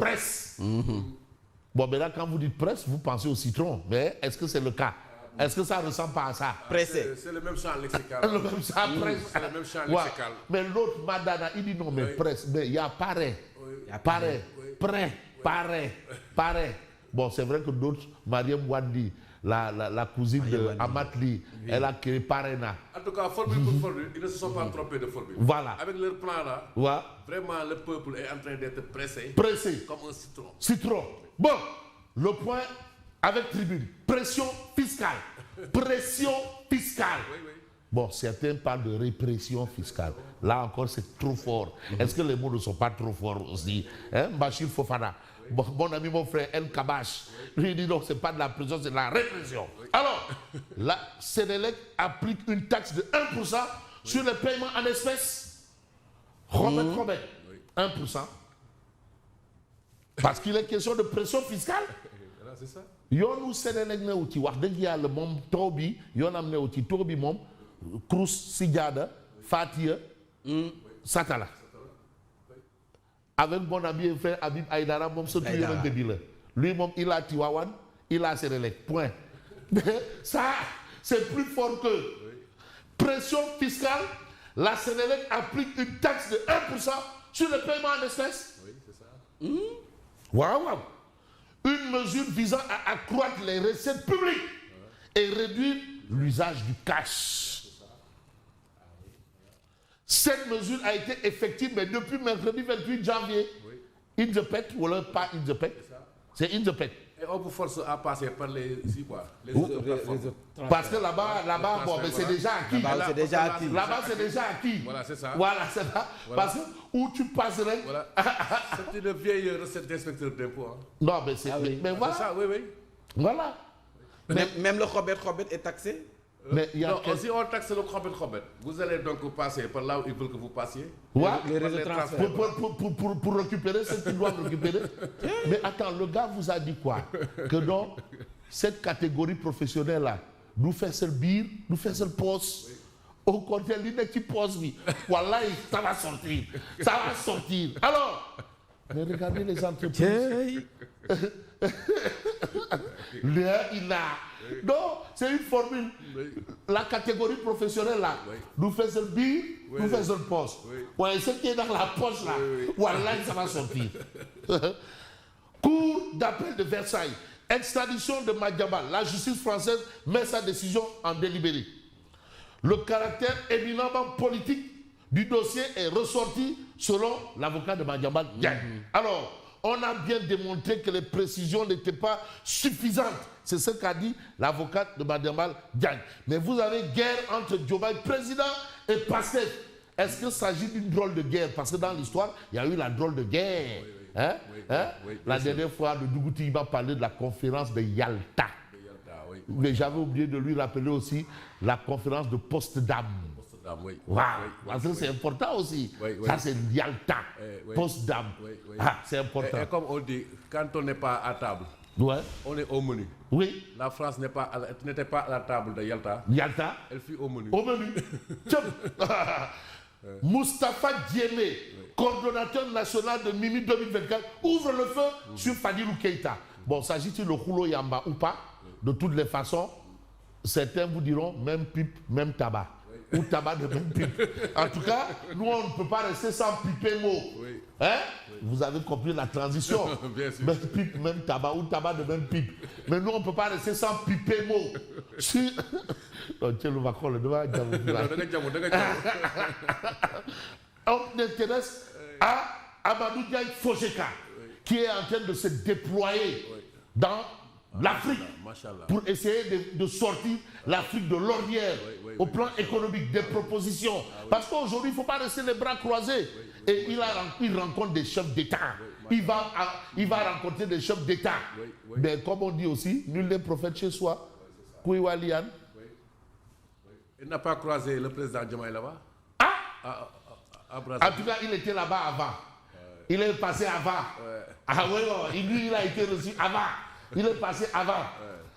presse. Bon, maintenant, quand vous dites presse, vous pensez au citron. Mais est-ce que c'est le cas? Est-ce que ça ne ressemble pas à ça? Pressé. C'est le même champ lexical. Le même champ presse. C'est le même champ Ouais. lexical. Mais l'autre, Madana, il dit non, mais presse. Mais il y a pareil. Pareil. Prêt. Pareil. Bon, c'est vrai que d'autres, Mariam Wandi, la cousine de Amatli, elle a créé Parena. En tout cas, formule pour formule, ils ne se sont pas trompés de formule. Voilà. Avec leur plan là, Ouais. vraiment le peuple est en train d'être pressé. Pressé. Comme un citron. Citron. Bon, le point avec tribune. Pression fiscale. Pression fiscale. Oui, oui. Bon, certains parlent de répression fiscale. Là encore, c'est trop fort. Est-ce que les mots ne sont pas trop forts aussi? Hein? Bachir Fofana. Bon, mon ami, mon frère, El Kabash. Lui, il dit non, ce n'est pas de la prison, c'est de la répression. Alors, la Sénélec applique une taxe de 1% sur les paiements en espèces. Robert, 1%. Parce qu'il est question de pression fiscale. Là, c'est ça. Yon ou Sénélec ne outi wax deug yalla mom tobi yon am ne outi tobi mom Crous Sidiada Fatia Satala avec mon ami et frère Habib Aïdara mom surtout yon de la lui mom il a Tiwawan il a Sénélec point. Ça c'est plus fort que pression fiscale. La Sénélec applique une taxe de 1% sur le paiement en espèces. Oui, c'est ça. Waouh. Une mesure visant à accroître les recettes publiques et réduire l'usage du cash. Cette mesure a été effective, mais depuis mercredi 28 janvier. Injepet, ou alors pas Injepet, c'est Injepet. Et on vous force à passer par les Parce que là-bas, bon, mais c'est déjà acquis. Là-bas, c'est déjà acquis. Là-bas, c'est déjà acquis. Voilà, c'est ça. Voilà, c'est ça. Voilà. Parce que où tu passerais. Voilà. C'est une vieille recette d'inspecteur d'impôt. Hein. Non, mais c'est. Mais voilà. C'est ça, oui, oui. Voilà. Même le Robert est taxé. Mais il y a Non, aussi on taxe le Robert. Vous allez donc passer par là où ils veulent que vous passiez. Ouais. Les réseaux de transfert. Pour récupérer ce qu'ils doivent récupérer. Mais attends, le gars vous a dit quoi? Que donc, cette catégorie professionnelle-là, nous fait seul bir, nous fait seul poste. Au contraire, l'inactif poste, oui. Voilà, ça va sortir. Ça va sortir. Alors, mais regardez les entreprises. Là, il a. Non, c'est une formule. La catégorie professionnelle là, nous faisons le billet, nous faisons le poste. Ouais, ce qui est dans la poche là, voilà, ça va sortir. Cour d'appel de Versailles, extradition de Madiambal. La justice française met sa décision en délibéré. Le caractère éminemment politique du dossier est ressorti selon l'avocat de Madiambal. Alors, on a bien démontré que les précisions n'étaient pas suffisantes. C'est ce qu'a dit l'avocate de Madiambal Diagne. Mais vous avez guerre entre Diomaye, président, et Pastef. Est-ce qu'il s'agit d'une drôle de guerre? Parce que dans l'histoire, il y a eu la drôle de guerre. La dernière fois, le Dougouti m'a parlé de la conférence de Yalta. Mais j'avais oublié de lui rappeler aussi la conférence de Potsdam. Parce que c'est important aussi. Ça, c'est Yalta. Potsdam. C'est important. Et comme on dit, quand on n'est pas à table, on est au menu. Oui. La France n'était pas à la table de Yalta. Yalta. Elle fut au menu. Au menu. Moustapha Diémé, coordonnateur national de Mimi 2024, ouvre le feu sur Fadilou Keïta. Bon, s'agit-il de Koulo Yamba ou pas? De toutes les façons, certains vous diront même pipe, même tabac. Ou tabac de même pipe. En tout cas, nous, on ne peut pas rester sans piper mot. Hein? Vous avez compris la transition. Même pipe, même tabac, ou tabac de même pipe. Mais nous, on ne peut pas rester sans piper mot. Si... Tiens, le Macron, le devant, on s'intéresse à Amadou Diaye Fojeka, qui est en train de se déployer dans l'Afrique pour essayer de sortir l'Afrique de l'ornière au plan économique, des propositions. Parce qu'aujourd'hui, il ne faut pas rester les bras croisés. Et il rencontre des chefs d'État. Il va rencontrer des chefs d'État. Mais comme on dit aussi, nul n'est prophète chez soi. Kouiwalian. Il n'a pas croisé le président Diomaye là-bas? En tout cas, il était là-bas avant. Il est passé avant. Ah oui, lui, il a été reçu avant. Il est passé avant.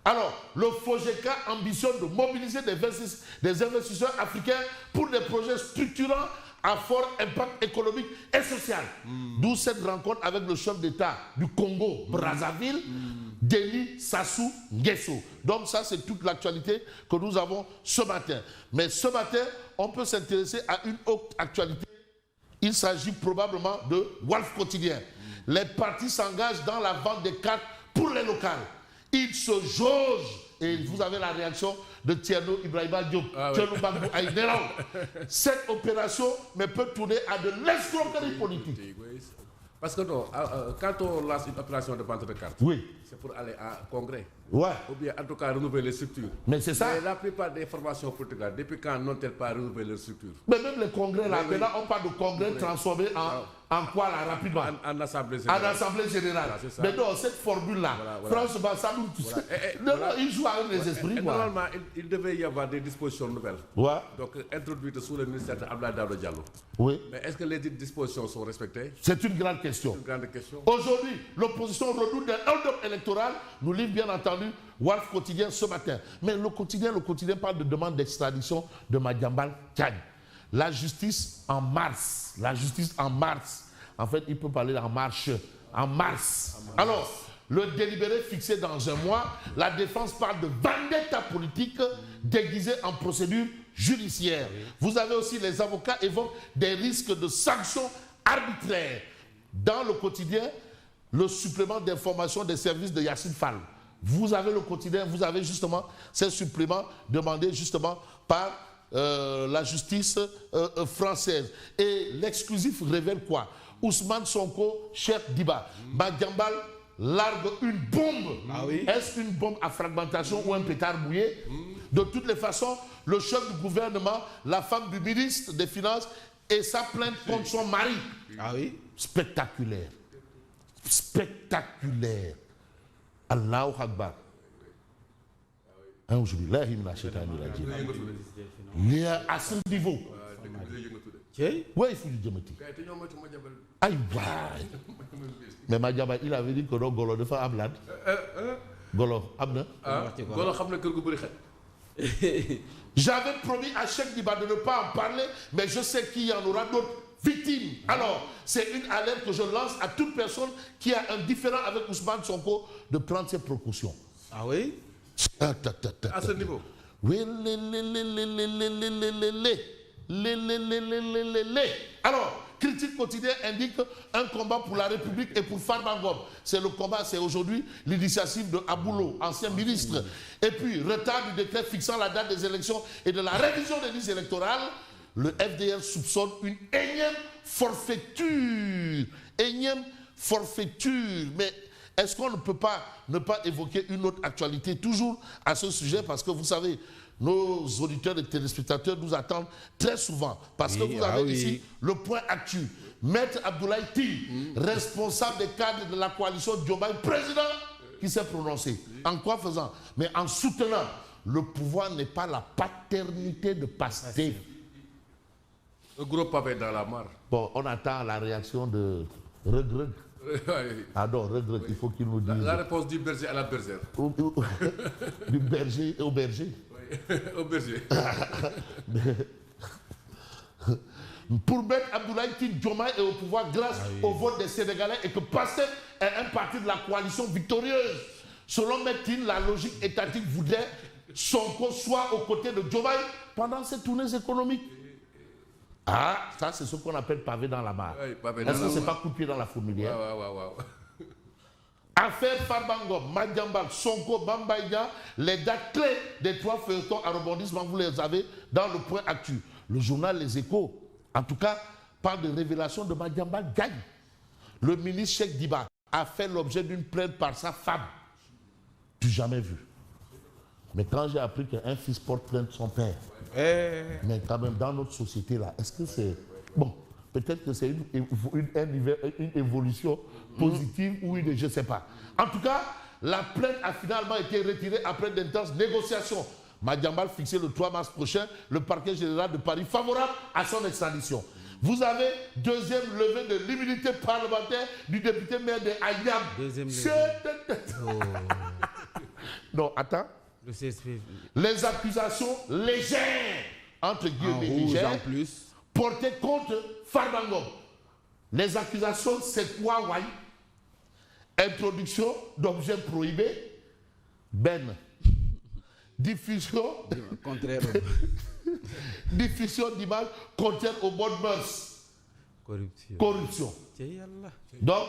Alors, le FOGECA ambitionne de mobiliser des investisseurs africains pour des projets structurants à fort impact économique et social. D'où cette rencontre avec le chef d'État du Congo, Brazzaville, Denis Sassou Nguesso. Donc ça, c'est toute l'actualité que nous avons ce matin. Mais ce matin, on peut s'intéresser à une autre actualité. Il s'agit probablement de Walf Quotidien. Les partis s'engagent dans la vente des cartes pour les locales. Ils se jaugent. Et vous avez la réaction de Thierno Ibrahima Diop. Cette opération peut tourner à de l'escroquerie politique. Parce que non, quand on lance une opération de vente de cartes, c'est pour aller en congrès. Ou bien en tout cas renouveler les structures. Mais c'est ça. Mais la plupart des formations politiques, là, depuis quand n'ont-elles pas renouvelé leurs structures? Mais même les congrès, là, maintenant on parle de congrès transformé en quoi là, rapidement? En assemblée générale. En assemblée générale. Mais non, cette formule-là, franchement, ça nous touche. Non, il joue avec les esprits. Normalement, il devait y avoir des dispositions nouvelles. Donc introduites sous le ministère de Abdoulaye Daouda Diallo. Mais est-ce que les dispositions sont respectées? C'est une grande question. Aujourd'hui, l'opposition redoute d'un hold-up électoral, nous livre bien entendu Walf Quotidien ce matin. Mais le quotidien parle de demande d'extradition de Madiambal Diagne. La justice en mars. La justice en mars. En fait, il peut parler en marche. En mars. Alors, le délibéré fixé dans un mois, la défense parle de vendetta politique déguisée en procédure judiciaire. Vous avez aussi les avocats évoquent des risques de sanctions arbitraires. Dans le quotidien, le supplément d'information des services de Yassine Fall. Vous avez le quotidien, vous avez justement ces suppléments demandés justement par la justice française. Et l'exclusif révèle quoi? Ousmane Sonko, Cheikh Diba. Madiambal largue une bombe. Est-ce une bombe à fragmentation ou un pétard mouillé? De toutes les façons, le chef du gouvernement, la femme du ministre des Finances et sa plainte contre son mari. Spectaculaire. Spectaculaire. Allahu Akbar. Il est à ce niveau. Oui, il faut du diamati. Aïe, mais Madiambal, il avait dit que non, Golo de faire Ablad. Golo, Abna. J'avais promis à Cheikh Diba de ne pas en parler, mais je sais qu'il y en aura d'autres victimes. Alors, c'est une alerte que je lance à toute personne qui a un différend avec Ousmane Sonko de prendre ses précautions. Ah oui? À ce niveau? Oui, Alors, Critique Quotidien indique un combat pour la République et pour Farba Ngom. C'est le combat, c'est aujourd'hui l'initiative de Aboulo, ancien ministre. Et puis, retard du décret fixant la date des élections et de la révision des listes électorales. Le FDL soupçonne une énième forfaiture. Énième forfaiture. Mais est-ce qu'on ne peut pas ne pas évoquer une autre actualité toujours à ce sujet? Parce que vous savez, nos auditeurs et téléspectateurs nous attendent très souvent. Parce que vous avez ici le point actu. Maître Abdoulaye Tine, responsable des cadres de la coalition Diomaye, président, qui s'est prononcé. En quoi faisant? Mais en soutenant, le pouvoir n'est pas la paternité de Pastef. Le gros pavé dans la mare. Bon, on attend la réaction de Regreg. Ah non, Regreg, il faut qu'il nous dise. La réponse du berger à la bergère. Du berger au berger. Au berger. Pour mettre Abdoulaye Tine Diomaye est au pouvoir grâce au vote des Sénégalais et que Pastef est un parti de la coalition victorieuse. Selon Maître Tine, la logique étatique voudrait Sonko soit aux côtés de Diomaye pendant ces tournées économiques. Ah, ça c'est ce qu'on appelle pavé dans la mare. Est-ce que c'est pas coup de pied dans la fourmilière? Affaire Farba Ngom, Madiambal, Sonko, Bambaïdia, les dates clés des trois feuilletons à rebondissement, vous les avez dans le point actu. Le journal Les Échos, en tout cas, parle de révélation de Madiambal Diagne. Le ministre Cheikh Diba a fait l'objet d'une plainte par sa femme. Du jamais vu. Mais quand j'ai appris qu'un fils porte plainte son père, mais quand même dans notre société là, est-ce que c'est... Bon, peut-être que c'est une évolution positive ou une... je ne sais pas. En tout cas, la plainte a finalement été retirée après d'intenses négociations. Madiambal fixé le 3 mars prochain, le parquet général de Paris favorable à son extradition. Vous avez deuxième levée de l'immunité parlementaire du député maire de Ayam. Deuxième levée. Non, attends. Le CSP. Les accusations légères, entre guillemets légères, portées contre Farba Ngom. Les accusations, c'est quoi, ouais? Introduction d'objets prohibés, diffusion, contraire. Diffusion d'images contraires aux bonnes mœurs. Corruption. Donc,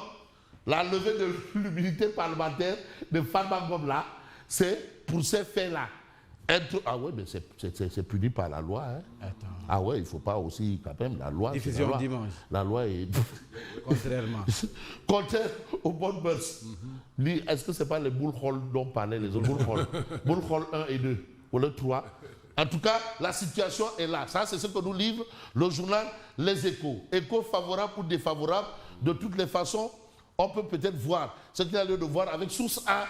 la levée de l'immunité parlementaire de Farba Ngom là, c'est pour ces faits-là. Ah oui, mais c'est puni par la loi. Hein. Ah oui, il ne faut pas aussi, quand même, la loi. Diffusion dimanche. La loi est. Contrairement. Contraire aux bonnes mœurs. Est-ce que ce n'est pas les boules hall dont parlaient les autres boules hall 1 et 2 ou le 3? En tout cas, la situation est là. Ça, c'est ce que nous livre le journal Les Échos. Échos favorable ou défavorable, de toutes les façons, on peut peut-être voir ce qu'il y a lieu de voir avec source A.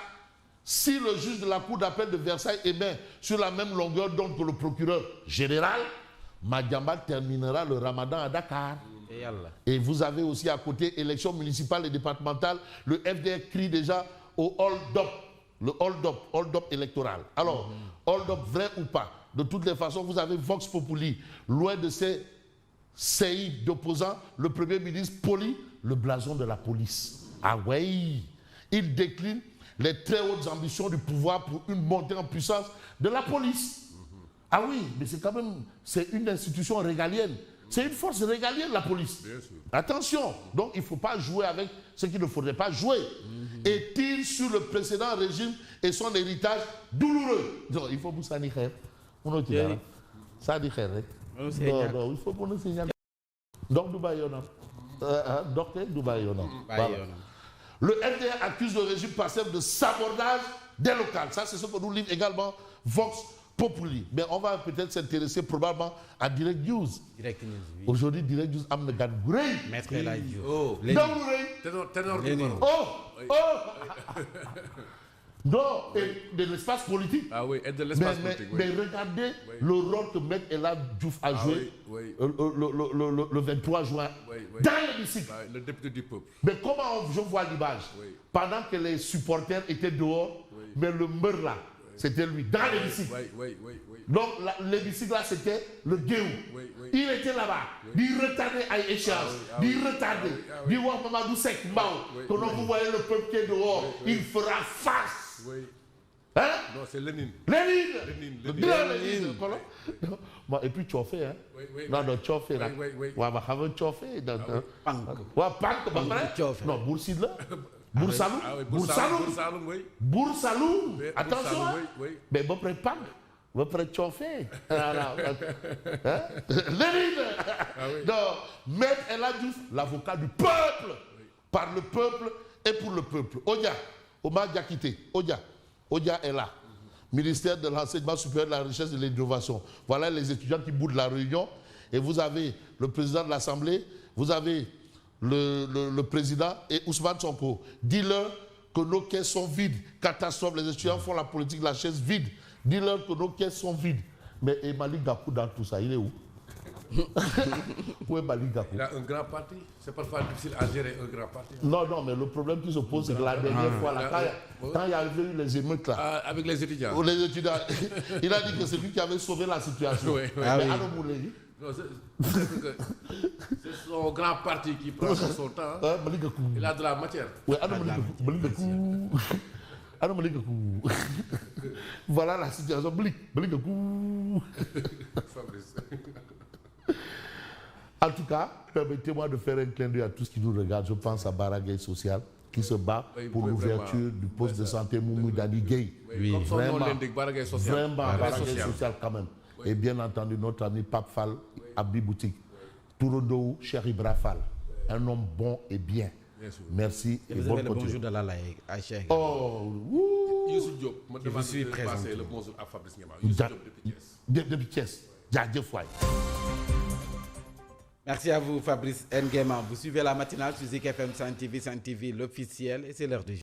Si le juge de la Cour d'appel de Versailles émet sur la même longueur d'onde que le procureur général, Madiambal terminera le ramadan à Dakar. Et vous avez aussi à côté, élections municipales et départementales, le FDR crie déjà au hold-up, le hold-up électoral. Alors, hold-up vrai ou pas? De toutes les façons, vous avez Vox Populi, loin de ces séides d'opposants, le Premier ministre polie le blason de la police. Ah oui, il décline les très hautes ambitions du pouvoir pour une montée en puissance de la police. Ah oui, mais c'est quand même, c'est une institution régalienne. C'est une force régalienne, la police. Attention, donc il ne faut pas jouer avec ce qu'il ne faudrait pas jouer. Et tire sur le précédent régime et son héritage douloureux. Donc il faut vous s'en dire. Ça dit non, il faut vous nous signaler. Donc, Dubaï, docteur Dubaï, le FDR accuse le régime passif de sabordage des locales. Ça, c'est ce que nous livre également Vox Populi. Mais on va peut-être s'intéresser probablement à Direct News. Direct News, oui. Aujourd'hui, Direct News a un gars de Maître Eladio. Oh, non, et de l'espace politique. Ah oui, et de l'espace politique. Mais regardez le rôle que Maître Eladio Diouf a joué le 23 juin dans l'hémicycle. Le député du peuple. Mais comment je vois l'image? Pendant que les supporters étaient dehors, mais le meurtre là, c'était lui, dans l'hémicycle. Donc l'hémicycle là, c'était le Guéou. Il était là-bas. Il retardait à échéance. Il retardait. Il voit Mamadou Sek Mbao. Quand vous voyez le peuple qui est dehors, il fera face. Hein? Non, c'est Lénine. Lénine. Bon, et puis tu as fait, hein? Non, tu as fait là. Tu as fait. Non, Boursid là. Boursaloum. Attention. Mais bon, prépare. Vous prêtez chauffer. Lénine. Donc, Maître Eladio Diouf, l'avocat du peuple, par le peuple et pour le peuple. Odia, Omar Diakité, Odia est là. Ministère de l'Enseignement supérieur, de la Recherche et de l'Innovation. Voilà les étudiants qui boudent la réunion. Et vous avez le président de l'Assemblée, vous avez le président et Ousmane Sonko. Dis-leur que nos caisses sont vides. Catastrophe, les étudiants font la politique de la chaise vide. Dis-leur que nos caisses sont vides. Mais Malik Gakou dans tout ça, il est où? Où est Malik Gakou? Il a un grand parti. C'est parfois difficile à gérer un grand parti. Non, mais le problème qui se pose, c'est que la dernière fois, quand il y avait eu les émeutes là. Avec les étudiants. Il a dit que c'est lui qui avait sauvé la situation. Mais alors, vous l'avez dit? C'est son grand parti qui prend son temps. Il a de la matière. Oui, Malik Gakou. Voilà la situation. En tout cas, permettez-moi de faire un clin d'œil à tous qui nous regardent. Je pense à Baragay Social qui se bat pour l'ouverture du poste de santé Moumou Dani Gueye. Oui, comme son nom l'indique, Baragay Social. Vraiment, Baragay Social quand même. Oui. Et bien entendu, notre ami Pape Fall, Abdi Boutique, Tourondo, Cheikh Ibra Fall, un homme bon et bien. Merci et vous avez le bonjour de la laïque à Cheikh. Oh, Youssou Diop, je suis présent. Le bonjour à Fabrice Niama. Youssou Diop depuis Thiès. Jaajëf. Merci à vous Fabrice Nguema. Vous suivez la matinale sur Zik FM Sen TV l'officiel et c'est l'heure du